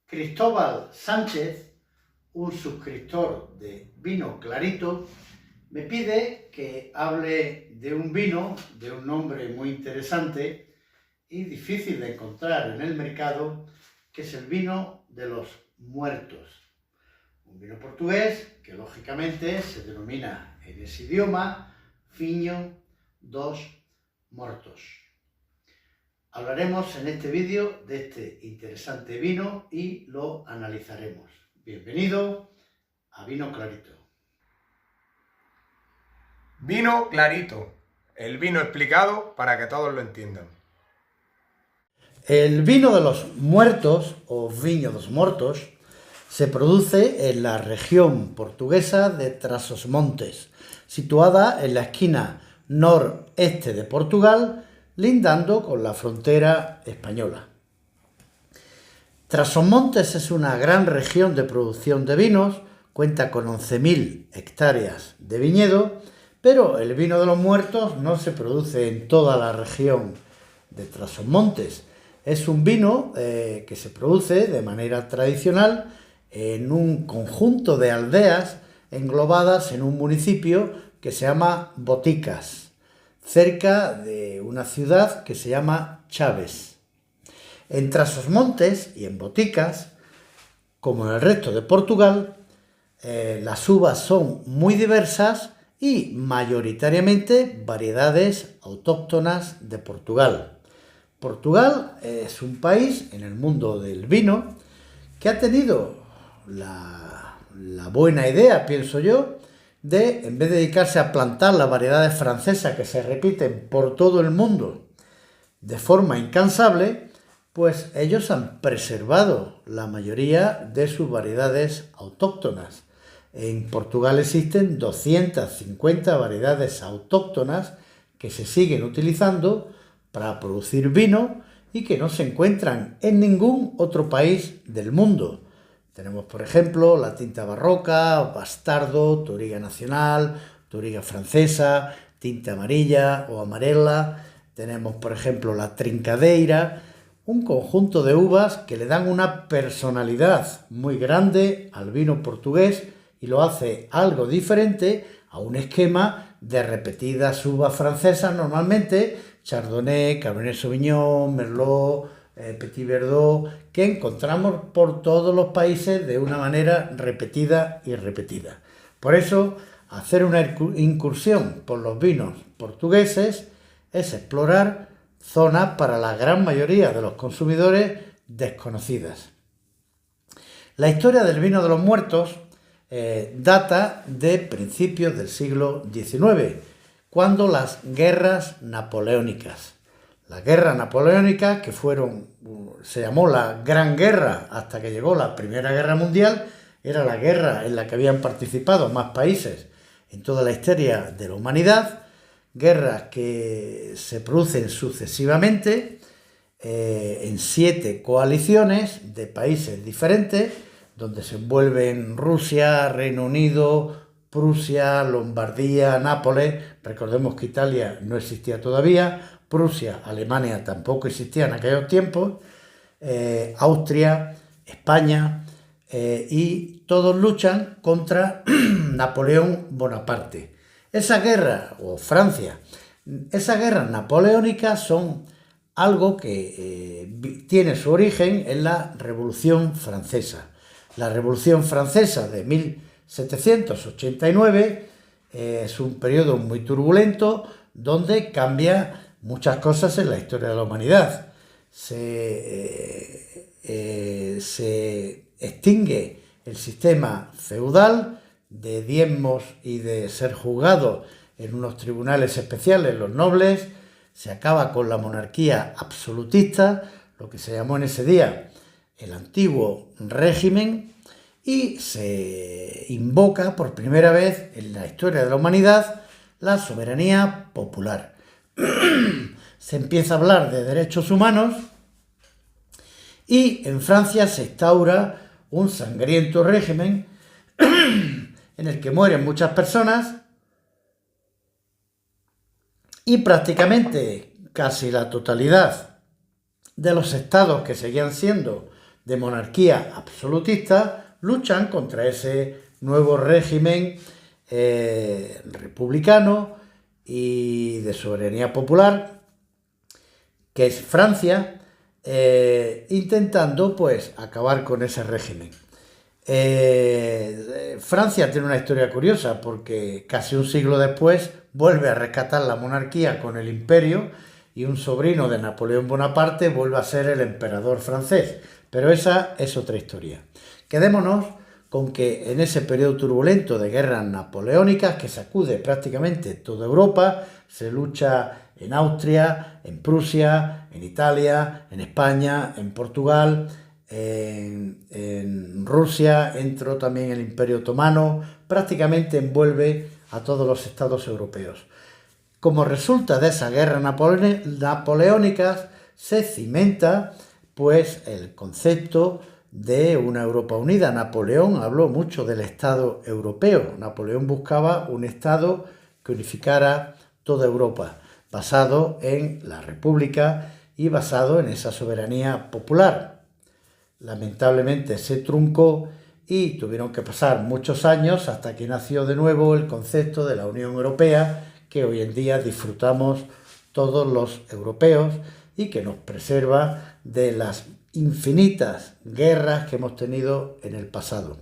Cristóbal Sánchez, un suscriptor de Vino Clarito, me pide que hable de un vino de un nombre muy interesante y difícil de encontrar en el mercado, que es el vino de los muertos. Un vino portugués que lógicamente se denomina en ese idioma Vinho dos Mortos. Hablaremos en este vídeo de este interesante vino y lo analizaremos. Bienvenido a Vino Clarito. Vino Clarito, el vino explicado para que todos lo entiendan. El vino de los muertos, o Vinho dos Mortos, se produce en la región portuguesa de Trás-os-Montes, situada en la esquina noreste de Portugal, lindando con la frontera española. Trás-os-Montes es una gran región de producción de vinos, cuenta con 11.000 hectáreas de viñedo, pero el vino de los muertos no se produce en toda la región de Trás-os-Montes. Es un vino que se produce de manera tradicional en un conjunto de aldeas englobadas en un municipio que se llama Boticas, cerca de una ciudad que se llama Chaves. En Trás-os-Montes y en Boticas, como en el resto de Portugal, las uvas son muy diversas y mayoritariamente variedades autóctonas de Portugal. Portugal es un país en el mundo del vino que ha tenido la buena idea, pienso yo, de, en vez de dedicarse a plantar las variedades francesas que se repiten por todo el mundo de forma incansable, pues ellos han preservado la mayoría de sus variedades autóctonas. En Portugal existen 250 variedades autóctonas que se siguen utilizando para producir vino y que no se encuentran en ningún otro país del mundo. Tenemos, por ejemplo, la tinta barroca, bastardo, touriga nacional, touriga francesa, tinta amarilla o amarela. Tenemos, por ejemplo, la trincadeira, un conjunto de uvas que le dan una personalidad muy grande al vino portugués y lo hace algo diferente a un esquema de repetidas uvas francesas, normalmente Chardonnay, Cabernet Sauvignon, Merlot, Petit Verdot, que encontramos por todos los países de una manera repetida y repetida. Por eso, hacer una incursión por los vinos portugueses es explorar zonas para la gran mayoría de los consumidores desconocidas. La historia del vino de los muertos data de principios del siglo XIX, cuando las guerras napoleónicas. La guerra napoleónica, que se llamó la Gran Guerra hasta que llegó la Primera Guerra Mundial, era la guerra en la que habían participado más países en toda la historia de la humanidad, guerras que se producen sucesivamente en 7 coaliciones de países diferentes, donde se envuelven Rusia, Reino Unido, Prusia, Lombardía, Nápoles. Recordemos que Italia no existía todavía, Prusia, Alemania tampoco existía en aquellos tiempos, Austria, España, y todos luchan contra Napoleón Bonaparte. Esa guerra, o Francia, esas guerras napoleónicas son algo que tiene su origen en la Revolución Francesa. La Revolución Francesa de 1789 es un periodo muy turbulento donde cambia muchas cosas en la historia de la humanidad. Se extingue el sistema feudal de diezmos y de ser juzgados en unos tribunales especiales los nobles, se acaba con la monarquía absolutista, lo que se llamó en ese día el antiguo régimen, y se invoca por primera vez en la historia de la humanidad la soberanía popular. Se empieza a hablar de derechos humanos y en Francia se instaura un sangriento régimen en el que mueren muchas personas y prácticamente casi la totalidad de los estados que seguían siendo de monarquía absolutista luchan contra ese nuevo régimen republicano y de soberanía popular que es Francia, intentando pues acabar con ese régimen. Francia tiene una historia curiosa porque casi un siglo después vuelve a rescatar la monarquía con el imperio y un sobrino de Napoleón Bonaparte vuelve a ser el emperador francés. Pero esa es otra historia. Quedémonos con que en ese periodo turbulento de guerras napoleónicas que sacude prácticamente toda Europa, se lucha en Austria, en Prusia, en Italia, en España, en Portugal, en Rusia, entró también el Imperio Otomano, prácticamente envuelve a todos los estados europeos. Como resulta de esas guerras napoleónicas, se cimenta pues el concepto de una Europa unida. Napoleón habló mucho del Estado europeo. Napoleón buscaba un Estado que unificara toda Europa, basado en la República y basado en esa soberanía popular. Lamentablemente se truncó y tuvieron que pasar muchos años hasta que nació de nuevo el concepto de la Unión Europea, que hoy en día disfrutamos todos los europeos y que nos preserva de las infinitas guerras que hemos tenido en el pasado.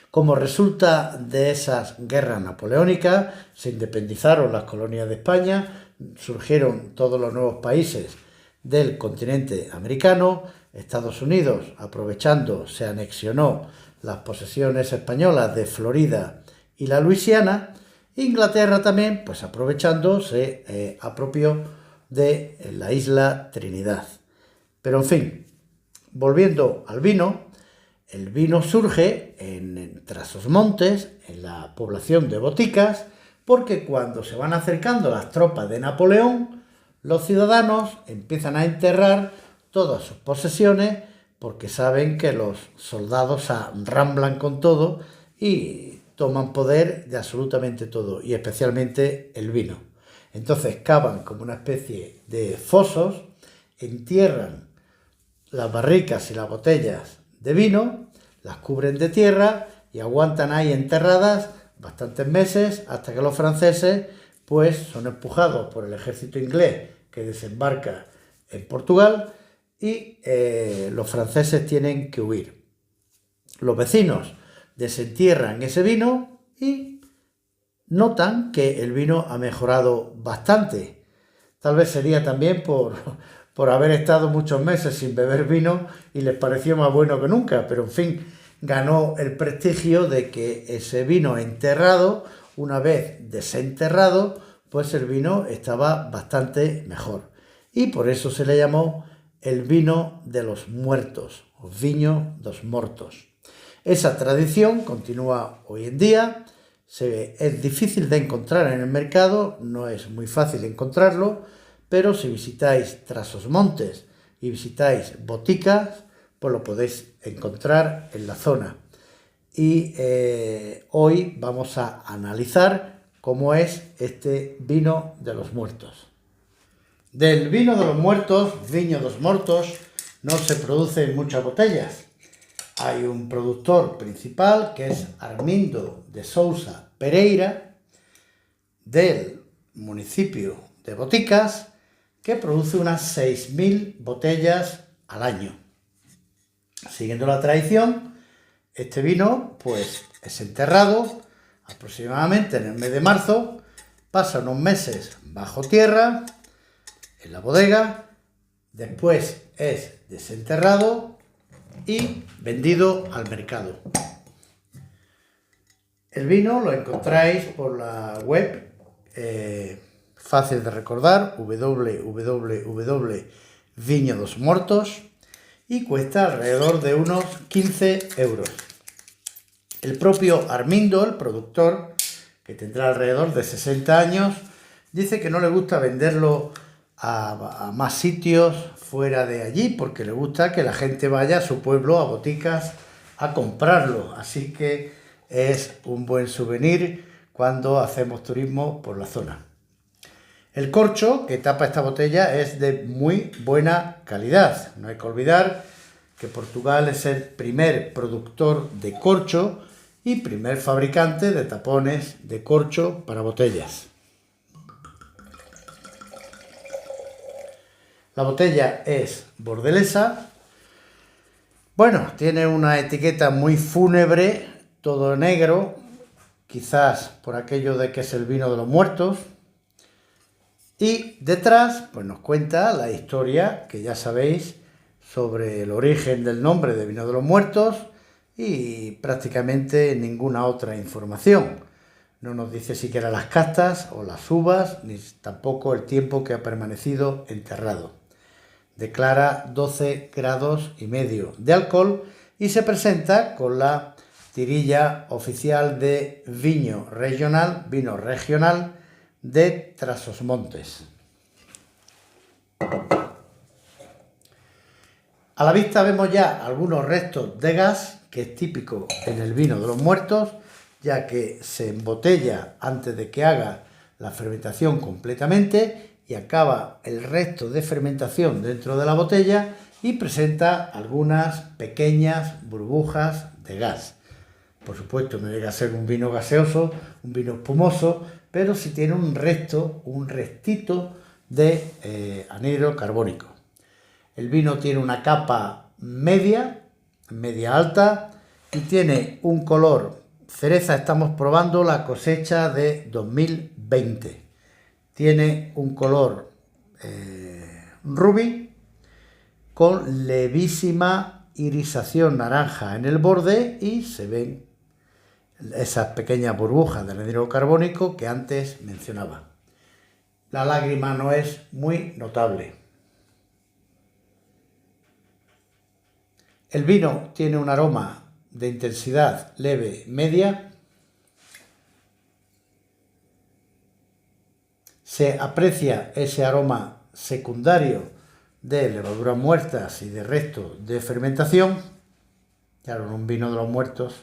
Como resulta de esas guerras napoleónicas, se independizaron las colonias de España, surgieron todos los nuevos países del continente americano, Estados Unidos, aprovechando, se anexionó las posesiones españolas de Florida y la Luisiana, Inglaterra también, pues aprovechando, se apropió de la isla Trinidad. Pero en fin, volviendo al vino, el vino surge en Trasosmontes, en la población de Boticas, porque cuando se van acercando las tropas de Napoleón, los ciudadanos empiezan a enterrar todas sus posesiones porque saben que los soldados arramblan con todo y toman poder de absolutamente todo, y especialmente el vino. Entonces cavan como una especie de fosos, entierran las barricas y las botellas de vino, las cubren de tierra y aguantan ahí enterradas bastantes meses hasta que los franceses pues son empujados por el ejército inglés que desembarca en Portugal y los franceses tienen que huir. Los vecinos desentierran ese vino y notan que el vino ha mejorado bastante. Tal vez sería también por haber estado muchos meses sin beber vino y les pareció más bueno que nunca, pero en fin, ganó el prestigio de que ese vino enterrado, una vez desenterrado, pues el vino estaba bastante mejor. Y por eso se le llamó el vino de los muertos, o viño dos mortos. Esa tradición continúa hoy en día, es difícil de encontrar en el mercado, no es muy fácil encontrarlo, pero si visitáis Trasosmontes y visitáis Boticas, pues lo podéis encontrar en la zona. Y hoy vamos a analizar cómo es este vino de los muertos. Del vino de los muertos, viño dos mortos, no se producen muchas botellas. Hay un productor principal que es Armindo de Sousa Pereira, del municipio de Boticas, que produce unas 6.000 botellas al año. Siguiendo la tradición, este vino pues es enterrado aproximadamente en el mes de marzo, pasa unos meses bajo tierra, en la bodega, después es desenterrado y vendido al mercado. El vino lo encontráis por la web, fácil de recordar, www.viñodosmuertos, y cuesta alrededor de unos 15 euros. El propio Armindo, el productor, que tendrá alrededor de 60 años, dice que no le gusta venderlo a más sitios fuera de allí, porque le gusta que la gente vaya a su pueblo, a boticas, a comprarlo. Así que es un buen souvenir cuando hacemos turismo por la zona. El corcho que tapa esta botella es de muy buena calidad. No hay que olvidar que Portugal es el primer productor de corcho y primer fabricante de tapones de corcho para botellas. La botella es bordelesa. Bueno, tiene una etiqueta muy fúnebre, todo negro, quizás por aquello de que es el vino de los muertos. Y detrás, pues nos cuenta la historia, que ya sabéis, sobre el origen del nombre de Vino de los Muertos y prácticamente ninguna otra información. No nos dice siquiera las castas o las uvas, ni tampoco el tiempo que ha permanecido enterrado. Declara 12,5 grados de alcohol y se presenta con la tirilla oficial de vino regional de Trás-os-Montes. A la vista vemos ya algunos restos de gas, que es típico en el vino de los muertos, ya que se embotella antes de que haga la fermentación completamente y acaba el resto de fermentación dentro de la botella y presenta algunas pequeñas burbujas de gas. Por supuesto, no llega a ser un vino gaseoso, un vino espumoso, pero sí tiene un restito de anhídrido carbónico. El vino tiene una capa media alta y tiene un color cereza. Estamos probando la cosecha de 2020. Tiene un color rubí con levísima irisación naranja en el borde y se ven esas pequeñas burbujas de anhídrido carbónico que antes mencionaba. La lágrima no es muy notable. El vino tiene un aroma de intensidad leve media. Se aprecia ese aroma secundario de levaduras muertas y de resto de fermentación. Claro, en un vino de los muertos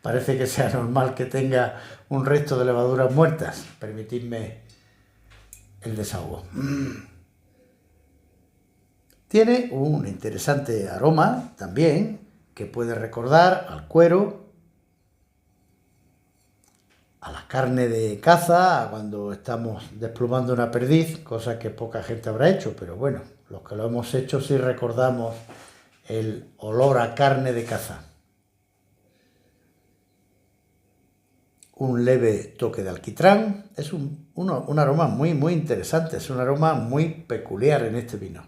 parece que sea normal que tenga un resto de levaduras muertas. Permitidme el desahogo. Tiene un interesante aroma también, que puede recordar al cuero, a la carne de caza, cuando estamos desplumando una perdiz, cosa que poca gente habrá hecho, pero bueno, los que lo hemos hecho sí recordamos el olor a carne de caza. Un leve toque de alquitrán, es un aroma muy interesante, es un aroma muy peculiar en este vino.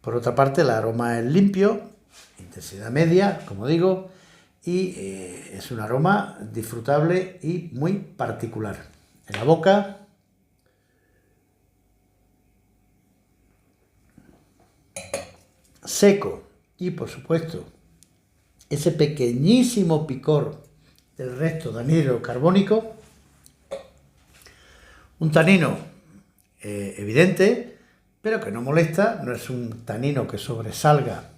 Por otra parte, el aroma es limpio, intensidad media, como digo, y es un aroma disfrutable y muy particular. En la boca, seco y, por supuesto, ese pequeñísimo picor del resto de anhídrido carbónico, un tanino evidente, pero que no molesta, no es un tanino que sobresalga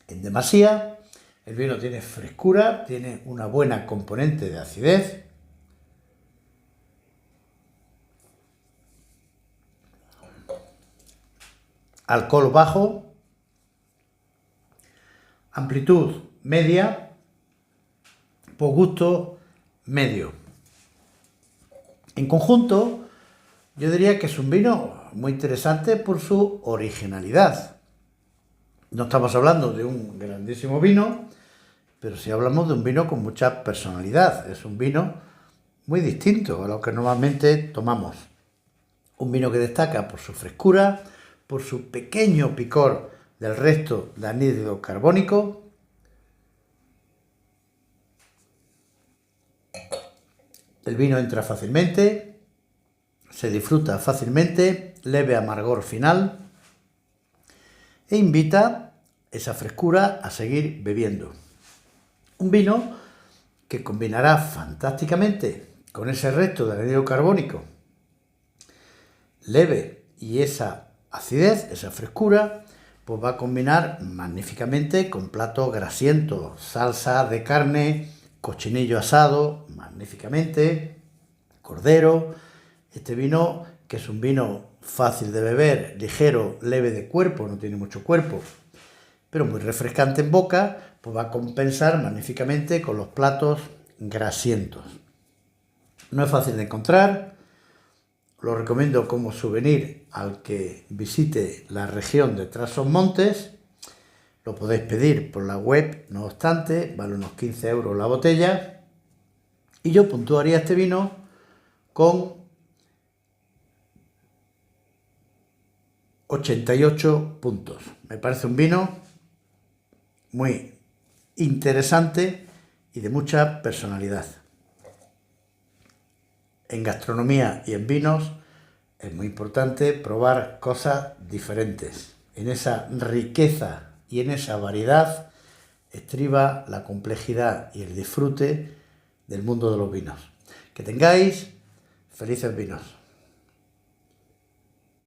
en demasía. El vino tiene frescura, tiene una buena componente de acidez. Alcohol bajo, amplitud media, por gusto medio. En conjunto, yo diría que es un vino muy interesante por su originalidad. No estamos hablando de un grandísimo vino, pero sí hablamos de un vino con mucha personalidad. Es un vino muy distinto a lo que normalmente tomamos. Un vino que destaca por su frescura, por su pequeño picor del resto de anhídrido carbónico. El vino entra fácilmente, se disfruta fácilmente, leve amargor final e invita esa frescura a seguir bebiendo. Un vino que combinará fantásticamente con ese resto de anhídrido carbónico leve y esa acidez, esa frescura, pues va a combinar magníficamente con platos grasientos, salsa de carne, cochinillo asado, magníficamente, cordero. Este vino, que es un vino fácil de beber, ligero, leve de cuerpo, no tiene mucho cuerpo, pero muy refrescante en boca, pues va a compensar magníficamente con los platos grasientos. No es fácil de encontrar, lo recomiendo como souvenir al que visite la región de Trás-os-Montes. Lo podéis pedir por la web, no obstante, vale unos 15 euros la botella. Y yo puntuaría este vino con 88 puntos. Me parece un vino muy interesante y de mucha personalidad. En gastronomía y en vinos es muy importante probar cosas diferentes. En esa riqueza y en esa variedad estriba la complejidad y el disfrute del mundo de los vinos. Que tengáis felices vinos.